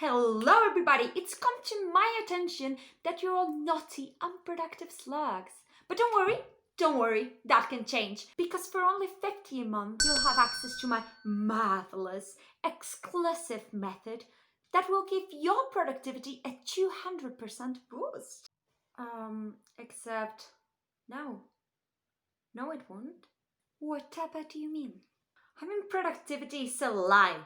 Hello everybody, it's come to my attention that you're all naughty, unproductive slugs. But don't worry, that can change. Because for only 50 a month, you'll have access to my marvelous, exclusive method that will give your productivity a 200% boost. Except, no, it won't. Whatever do you mean? I mean productivity is a lie.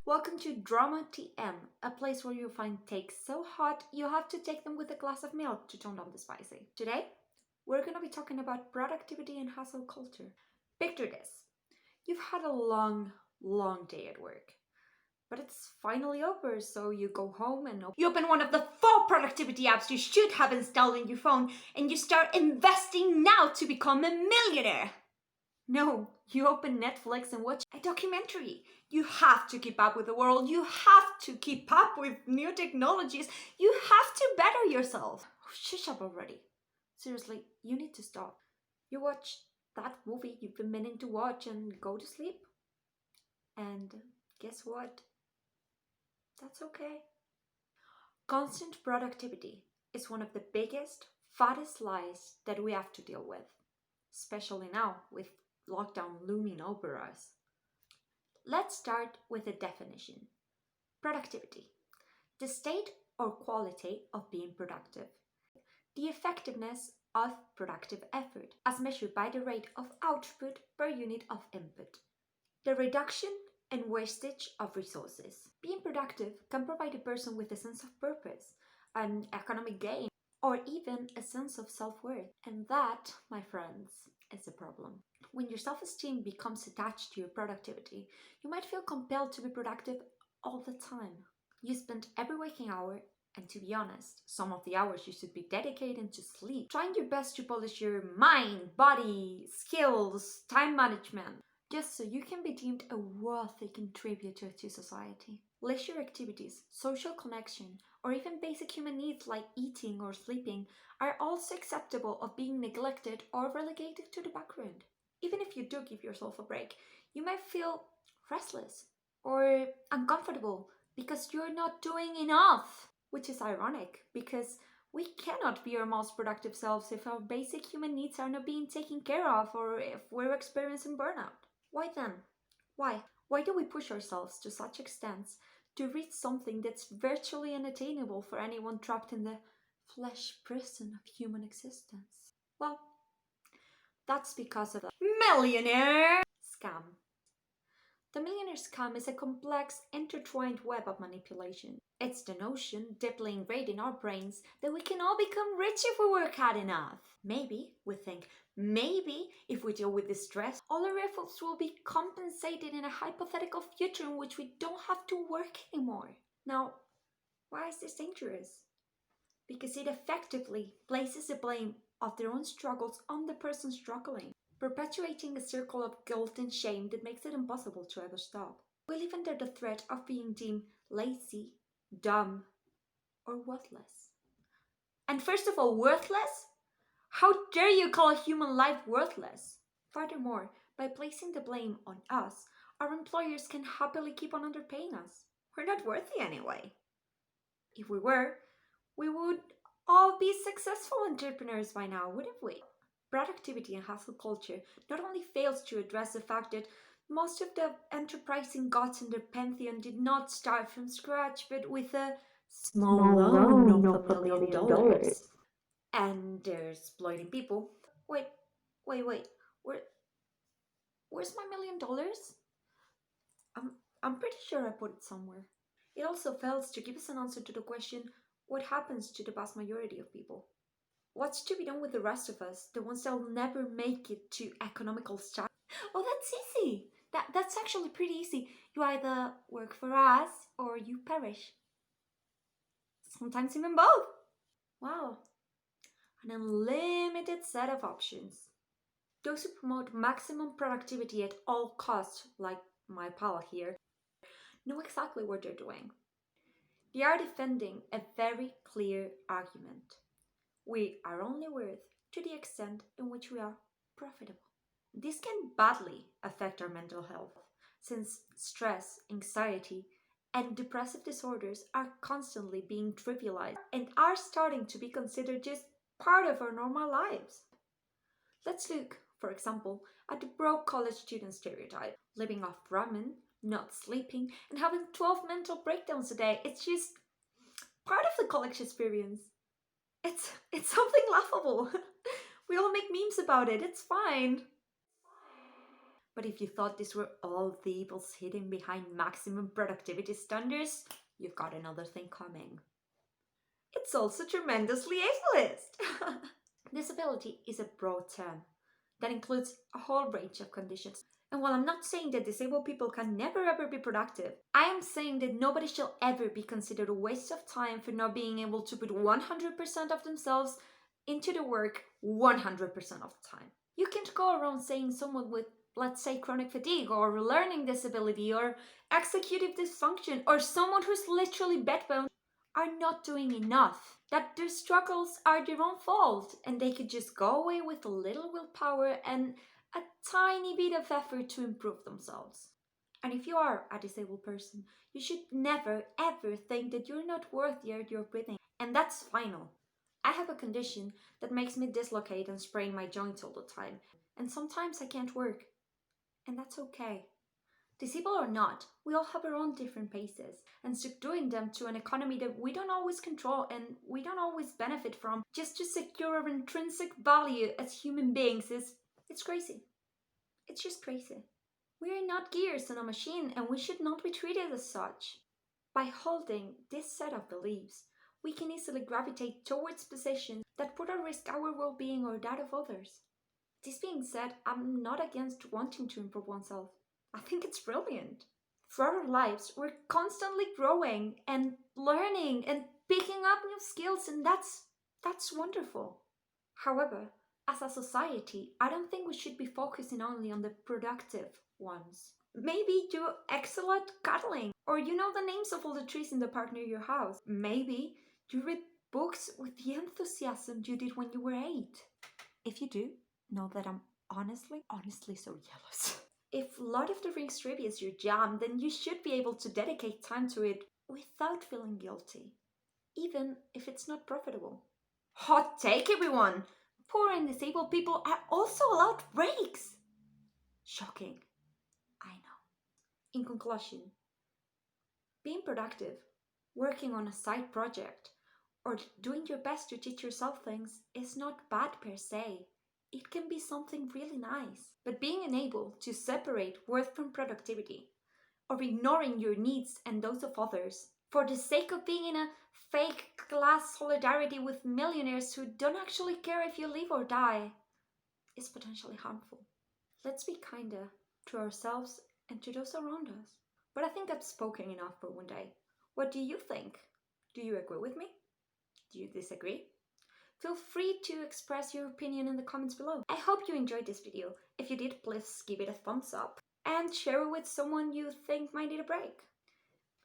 Welcome to DRAMAtm, a place where you'll find takes so hot you have to take them with a glass of milk to tone down the spicy. Today, we're gonna be talking about productivity and hustle culture. Picture this. You've had a long day at work, but it's finally over, so you go home and you open one of the 4 productivity apps you should have installed in your phone and you start investing now to become a millionaire. No, you open Netflix and watch a documentary. You have to keep up with the world. You have to keep up with new technologies. You have to better yourself. Oh, shush up already. Seriously, you need to stop. You watch that movie you've been meaning to watch and go to sleep. And guess what? That's okay. Constant productivity is one of the biggest, fattest lies that we have to deal with, especially now with lockdown looming over us. Let's start with a definition. Productivity. The state or quality of being productive. The effectiveness of productive effort as measured by the rate of output per unit of input. The reduction and wastage of resources. Being productive can provide a person with a sense of purpose, an economic gain, or even a sense of self-worth. And that, my friends, is a problem. When your self-esteem becomes attached to your productivity, you might feel compelled to be productive all the time. You spend every waking hour, and to be honest, some of the hours you should be dedicated to sleep, trying your best to polish your mind, body, skills, time management, just so you can be deemed a worthy contributor to society. Leisure activities, social connection, or even basic human needs like eating or sleeping are also acceptable of being neglected or relegated to the background. Even if you do give yourself a break, you might feel restless or uncomfortable because you're not doing enough, which is ironic because we cannot be our most productive selves if our basic human needs are not being taken care of or if we're experiencing burnout. Why then? Why? Why do we push ourselves to such extents to reach something that's virtually unattainable for anyone trapped in the flesh prison of human existence? Well, that's because of the Millionaire Scam. The Millionaire Scam is a complex, intertwined web of manipulation. It's the notion, deeply ingrained in our brains, that we can all become rich if we work hard enough. Maybe, we think, maybe if we deal with this stress, all our efforts will be compensated in a hypothetical future in which we don't have to work anymore. Now, why is this dangerous? Because it effectively places the blame of their own struggles on the person struggling, perpetuating a circle of guilt and shame that makes it impossible to ever stop. We live under the threat of being deemed lazy, dumb, or worthless. And first of all, worthless? How dare you call a human life worthless? Furthermore, by placing the blame on us, our employers can happily keep on underpaying us. We're not worthy anyway. If we were, we would all be successful entrepreneurs by now, wouldn't we? Productivity and hustle culture not only fails to address the fact that most of the enterprising gods in their pantheon did not start from scratch, but with a small loan of $1 million. And they're exploiting people. Wait. Where's my $1 million? I'm pretty sure I put it somewhere. It also fails to give us an answer to the question, what happens to the vast majority of people? What's to be done with the rest of us, the ones that will never make it to economical status? Oh, that's easy. That's actually pretty easy. You either work for us or you perish. Sometimes even both. Wow. An unlimited set of options. Those who promote maximum productivity at all costs, like my pal here, know exactly what they're doing. They are defending a very clear argument. We are only worth to the extent in which we are profitable. This can badly affect our mental health, since stress, anxiety, and depressive disorders are constantly being trivialized and are starting to be considered just part of our normal lives. Let's look, for example, at the broke college student stereotype. Living off ramen, not sleeping, and having 12 mental breakdowns a day. It's just part of the college experience. It's something laughable. We all make memes about it. It's fine. But if you thought these were all the evils hidden behind maximum productivity standards, you've got another thing coming. It's also tremendously ableist. Disability is a broad term that includes a whole range of conditions. And while I'm not saying that disabled people can never ever be productive, I am saying that nobody shall ever be considered a waste of time for not being able to put 100% of themselves into the work 100% of the time. You can't go around saying someone with, let's say, chronic fatigue or learning disability or executive dysfunction or someone who's literally bedbound are not doing enough, that their struggles are their own fault and they could just go away with a little willpower and a tiny bit of effort to improve themselves. And if you are a disabled person, you should never ever think that you're not worthy of your breathing. And that's final. I have a condition that makes me dislocate and sprain my joints all the time, and sometimes I can't work. And that's okay. Disabled or not, we all have our own different paces, and subduing them to an economy that we don't always control and we don't always benefit from just to secure our intrinsic value as human beings it's crazy. It's just crazy. We are not gears on a machine and we should not be treated as such. By holding this set of beliefs, we can easily gravitate towards positions that put at risk our well-being or that of others. This being said, I'm not against wanting to improve oneself. I think it's brilliant. Throughout our lives, we're constantly growing and learning and picking up new skills, and that's wonderful. However, as a society, I don't think we should be focusing only on the productive ones. Maybe do excellent cuddling, or you know the names of all the trees in the park near your house. Maybe you read books with the enthusiasm you did when you were 8. If you do, know that I'm honestly so jealous. If Lord of the Rings trivia is your jam, then you should be able to dedicate time to it without feeling guilty, even if it's not profitable. Hot take, everyone! Poor and disabled people are also allowed breaks! Shocking. I know. In conclusion, being productive, working on a side project, or doing your best to teach yourself things is not bad per se. It can be something really nice. But being unable to separate worth from productivity, or ignoring your needs and those of others, for the sake of being in a fake class solidarity with millionaires who don't actually care if you live or die, is potentially harmful. Let's be kinder to ourselves and to those around us. But I think I've spoken enough for one day. What do you think? Do you agree with me? Do you disagree? Feel free to express your opinion in the comments below. I hope you enjoyed this video. If you did, please give it a thumbs up and share it with someone you think might need a break.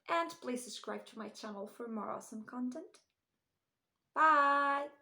And please subscribe to my channel for more awesome content. Bye!